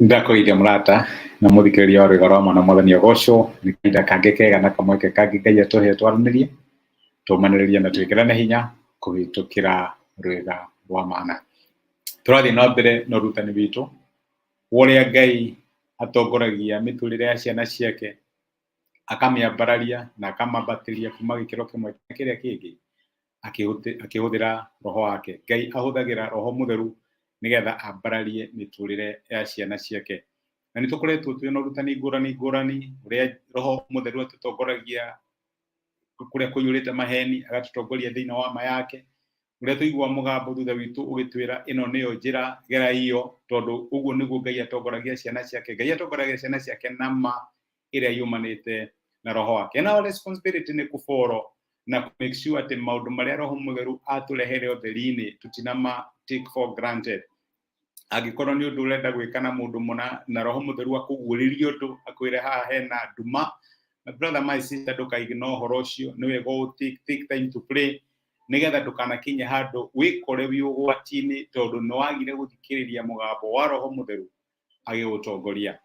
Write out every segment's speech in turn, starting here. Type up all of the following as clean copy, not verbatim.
Ndakoire murata na muthikiriria wa Rwigoro na mwathani Ogosho ni kahinda kangi kega na kamweke kangi Ngai atuhe twaranirie tumaniririe na twikirane hinya kuhitukira rwega rwa maana. Turathie na mbere na urutani witu uria Ngai atongoragia miturire ya ciana ciake akamiambararia na akamambatiria kuma gikiro kimwe kiria kingi akihuthira roho wake. Ngai ahuthagira roho mutheru nigetha ambararie miturire ya ciana ciake, na ni tukoretwo twina urutani ngurani uria roho mutheru atutongoragia kuria kuyurite maheni agatutongoria thiini wa ma yake, uria tuigua mugambo thutha witu ugitwira ino niyo njira gera iyo, tondu uguo niguo Ngai atongoragia ciana ciake. Ngai atongoragia ciana ciake na ma iria yumanite na roho wake, na our responsibility ni kufollow na make sure ati maundu maria roho mutheru aturehere utheri-ini tutinama take for granted. Agikorwo ni undu urenda gwika na mundu muna na roho mutheru akuguriria undu akwire haha hena nduma, my brother my sister ndukaignore horo ucio, ni wega take time to pray nigetha ndukanakinye handu wikore wi ugwati-ini tondu ni wagire guthikiriria mugambo wa roho mutheru agigutongoria.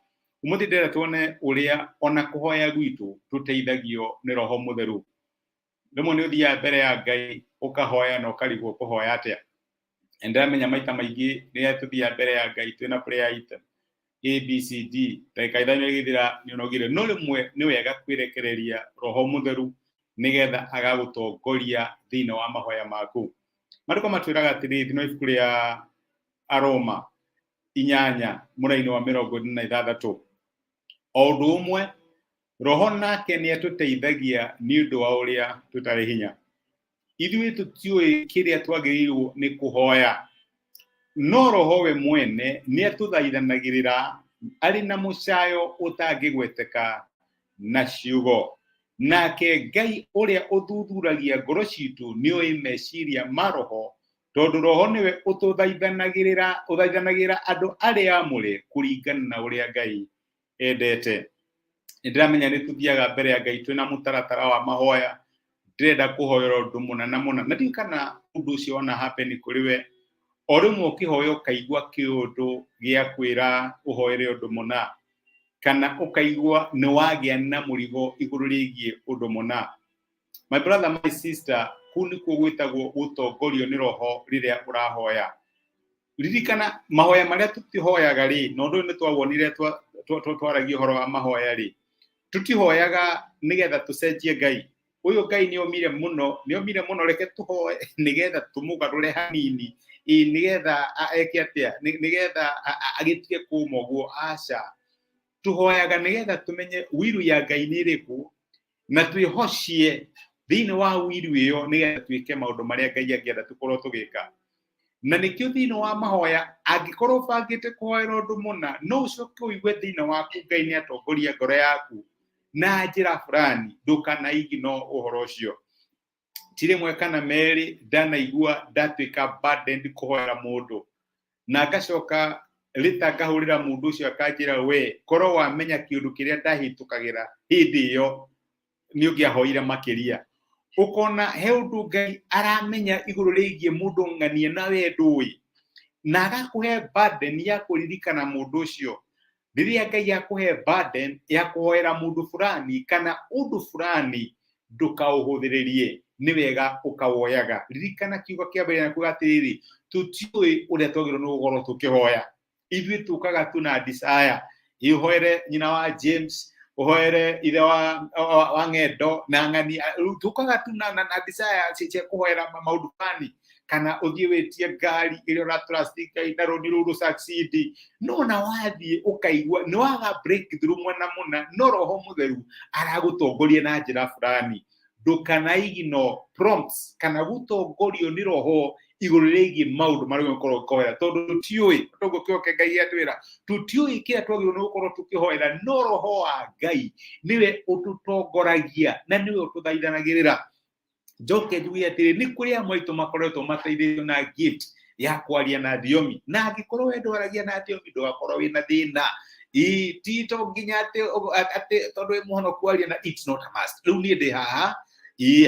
Umuthi ndira tuone uria ona kuhoya gwitu tuteithagio ni roho mutheru. Rimwe ni uthia mbere ya Ngai ukahoya na ukarigwo kuhoya atia. Ndamenya maita maingi ni tuthia mbere ya Ngai twina prayer item ABCD taikaithanya githira ni unogire no rimwe ni wega kwirekereria roho mutheru nigetha agagutongoria thiini wa mahoya maku. Mariko matwiraga atiri no ibuku ria Aroma 8 muraini wa 46 o undu umwe roho nake ni atuteithagia ni undu wa uria tutari hinya. Ithuĩ tutiũĩ kĩrĩa twagĩrĩirwo nĩ kuhoya, no roho we mwene nĩ atũthaithanagĩrĩra arĩ na mũcayo ũtangĩgweteka na ciugo. Nake Ngai ũrĩa ũthuthuragia ngoro citũ nĩoĩ meciria ma roho, tondũ roho nĩwe ũthaithanagĩra andũ arĩa amũre kũringana na ũrĩa Ngai endete. Nĩndĩramenya nĩ tuthiaga mbere ya Ngai twĩna mũtaratara wa mahoya, ndĩrenda kuhoera undu muna na muna, na ndiũ kana undu ucio ona happen kuri we o rimwe ukihoya ukaigua kiundu gia kwira uhoere undu muna, kana ukaigua ni wagia na murigo iguru rigie undu muna. My brother my sister, kuni kuo gwitagwo gutongorio ni roho riria urahoya. Ririkana mahoya maria tutihoyaga ri, no ndu ni twawonire twaragia horo wa mahoya ri, tutihoyaga nigetha tucenjie Ngai. Uyu Ngai ni omire muno reke tuhoe nigetha tumugarure hanini nigetha eke atia nigetha agitige kuma guo. Aca, tuhoyaga nigetha tumenye wiru ya Ngai ni iriku na twihocie thiini wa wiru iyo nigetha twike maundu maria Ngai angienda tukorwo tugika. Na nikio thiini wa mahoya angikorwo bangite kuhoera undu muna, no ucoke uigue thiini waku Ngai ni atongoria ngoro yaku na njira fulani, ndukanaigno uhoro ucio. Tire mweka na meri ndanaigua ndatwika burdened kuhoera mundu na ngacoka rita ngahurira mundu ucio akanjira we korwo wamenya kiundu kiria ndahitukagira hindi iyo ni ungiahoire makiria. Ukona he undu Ngai aramenya iguru rigie mundu ng'anie na we ndui na agakuhe burden ya kuririkana mundu ucio. Riria Ngai yakuhe burden ya kuhoera mundu fulani kana undu fulani, ndukauhuthiririe, ni wega ukawoyaga. Ririkana kiugo kia mbere na kugatiriri tutiui uria twagirwo ni gukorwo tukihoya. Ithuĩ tukaga tuna desire ihoere nyina wa James, uhoere ithe wa Ng'endo na ng'ani, tukaga tuna na desire cia kuhoera maundu fulani, kana uthie witie ngari iria uratrustika ina roni ruru succeed, no na wathie ukaigua ni waga breakthrough mwana muna, no roho mutheru aragutongoria na njira fulani. Ndukanaigno prompts kana gutongorio ni roho iguru rigie maundu maria ukorwo ukihoera, tondu tutiui tondu kioke Ngai atwira tutiui kiria twagirwo ni gukorwo tukihoera, no roho wa Ngai niwe ututongoragia na niwe ututhaithanagirira. Njoke njuge atiri ni kuri amwe itu makoretwo mateithĩrĩrio na gift ya kwaria na thiomi, na angikorwo we ndwaragia na thiomi ndũgakorwo wina thina. Tito nginya ati tondu wi muhono kwaria na it's not a must. Riu ni ndi haha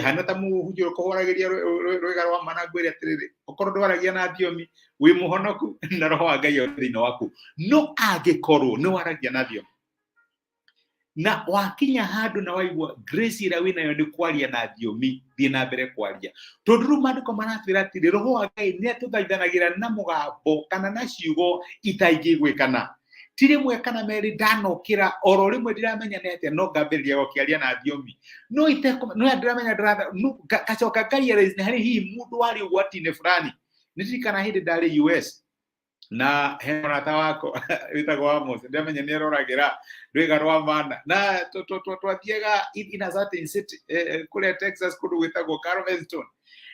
hana ta muhunjio kuhoragiria rwega rwa managwire atiriri okorwo ndwaragia na thiomi wi muhonoku na roho wa Ngai thĩinĩ waku no angĩkorwo nĩ waragia na thiomi na wakinya handu na waigua grace ĩrĩa wĩnayo nĩ kwaria na thiomi thiĩ na mbere kwaria tondũ rĩu maandĩko maratwĩra atĩrĩ roho wa Ngai nĩ atũthaithanagĩra na mũgambo kana na ciugo itaingĩiguĩkana ti rĩmwe kana merĩ ndanokĩra oro rĩmwe ndiramenya nĩ atĩa no ngambĩrĩria gũkĩaria na thiomi no ndiramenya gacoka Ngai harĩ hihi mũndũ warĩ ũgwati-inĩ fulani nĩ ndirikana hĩndĩ ndarĩ US na he mũrata wako wĩtagwo Amos ndiramenya nĩ aroragĩra rwĩga rwa mana na twathiaga in a certain city kũrĩa Texas kũndũ gwĩtagwo Galveston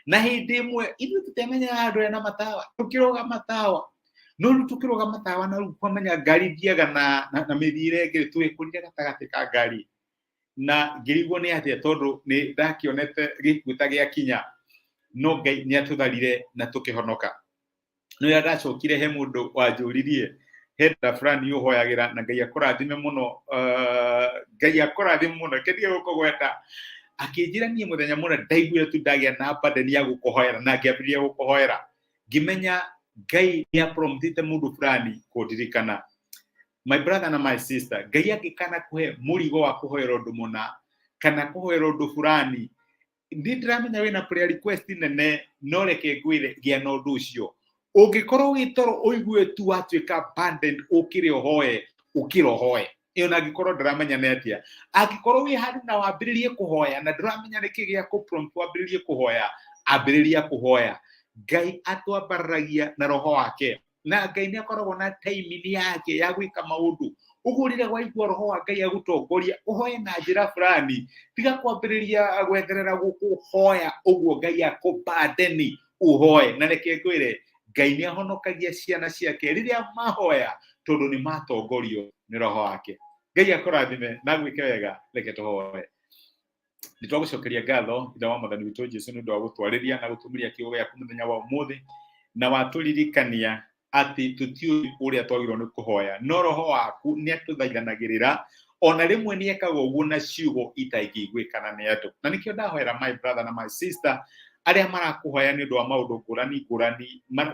na hĩndĩ ĩmwe ithuĩ tũtemenya andũ ena matawa tũkĩroga matawa no rĩu tũkĩroga matawa na rĩu kwamenya ngari thiaga na mĩthiĩre ĩngĩ twĩkũrire gatagatĩ ka ngari na ngĩrigwo nĩ atĩa tondũ nĩ ndakĩonete gĩkuũ ta gĩakinya no Ngai nĩ atũtharire na tũkĩhonoka no ya ndacokire he mũndũ wanjũririe henda fulani ũhoyagĩra na Ngai akũrathime mũno Ngai akũrathime mũno kĩndie gũkũgweta akĩnjĩra niĩ mũthenya mũna ndaiguire tu ndagĩa na burden ya gũkũhoera na ngĩambĩrĩria gũkũhoera ngĩmenya Ngai nĩ apromptite mũndũ fulani kũndirikana my brother na my sister Ngai angĩkana kũhe mũrigo wa kũhoera ũndũ mũna kana kũhoera ũndũ fulani ndiramenya wĩna prayer request nene no reke ngwĩre gĩa na ũndũ ũcio ũngĩkorwo wĩtoro ũigue tu watuĩka abandoned ũkĩre ũhoe ĩyo na angĩkorwo ndaramenya nĩ atĩa angĩkorwo wĩ handũ na wambĩrĩrie kũhoya na ndaramenya nĩkĩ gĩa kũprompt wambĩrĩrie kũhoya ambĩrĩria kũhoya Ngai atwambaragia na roho wake na Ngai nĩ akoragwo na time yake ya gwĩka maũndũ ũguo rĩrĩa waigua roho wa Ngai agũtongoria ũhoye na njĩra fulani tiga kwambĩrĩria gwetherera gũkũhoya ũguo Ngai akũbandeni ũhoe na reke ngwĩre Ngai nĩ ahonokagia ciana ciake rĩrĩa mahoya tondũ nĩ matongorio nĩ roho wake Ngai akũrathime na gwĩke wega reke tũhoe nĩ twagũcokeria ngatho ithe wa Mwathani witũ Jesũ nĩ ũndũ wa gũtwarĩria na gũtũmĩria kiugo gĩaku mũthenya wa ũmũthĩ na watũririkania atĩ tũtiũĩ ũrĩa twagĩrĩirwo nĩ kũhoya no roho waku nĩ atũthaithanagĩrĩra ona rĩmwe nĩ ekaga ũguo na ciugo itaingĩiguĩkana nĩ andũ na nĩkĩo ndahoera my brother na my sister arĩa marakũhoya nĩ ũndũ wa maũndũ ngũrani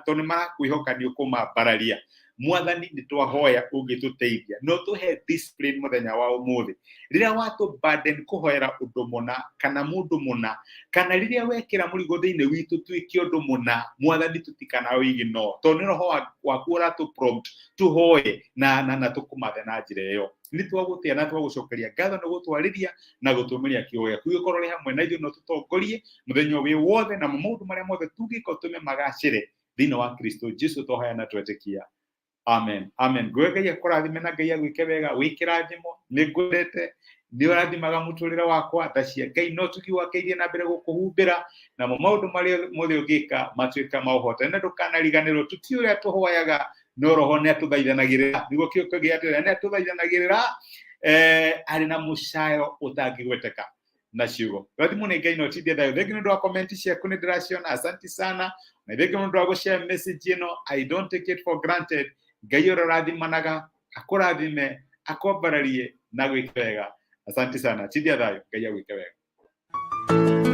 tondũ nĩ marakwĩhoka nĩ ũkũmambararia Mwathani nĩ twahoya ũngĩtũteithia no tũhe discipline mũthenya wa ũmũthĩ rĩrĩa watũ burden kũhoera ũndũ mũna kana mũndũ mũna kana rĩrĩa wekĩra mũrigo thĩinĩ witũ twĩke ũndũ mũna Mwathani tũtikana ignore tondũ nĩ roho waku ũratũ prompt tũhoe na tũkũmathe na njĩra ĩyo nĩ twagũtĩa na twagũcokeria ngatho nĩ gũtwarĩria na gũtũmĩria kiugo gĩaku gĩkorwo rĩ hamwe na ithuĩ no tũtongorie mũthenya wĩ wothe na maũndũ marĩa mothe tugĩka ũtũme magacĩre thĩinĩ wa Kristo Jesũ tũhoya na twetĩkia amen amen Ngai akũrathime na Ngai agwĩke wega wĩkĩrathimo nĩ ngwendete nĩ ũrathimaga mũtũrĩre wakwa tha cia Ngai no tũkiuga na mbere gũkũhumbĩra na maũndũ marĩa mothe ũngĩka matuĩka maũhote na ndũkanariganĩrwo tũti ũrĩa tũhoyaga no roho nĩ atũthaithanagĩrĩra nĩguo kĩugo gĩatĩra nĩ atũthaithanagĩrĩra arĩ na mũcayo ũtangĩgweteka na ciugo rathimo nĩ Ngai no tithia thayo thengio nĩ ũndũ wa comment ciaku nĩ ndĩraciona asante sana na thengio nĩ ũndũ wa gũshare message ĩno I don't take it for granted Ngai ũrĩa ũrathimanaga akũrathime akwambararie na gwĩka wega asante sana tithia thayo Ngai agwĩke wega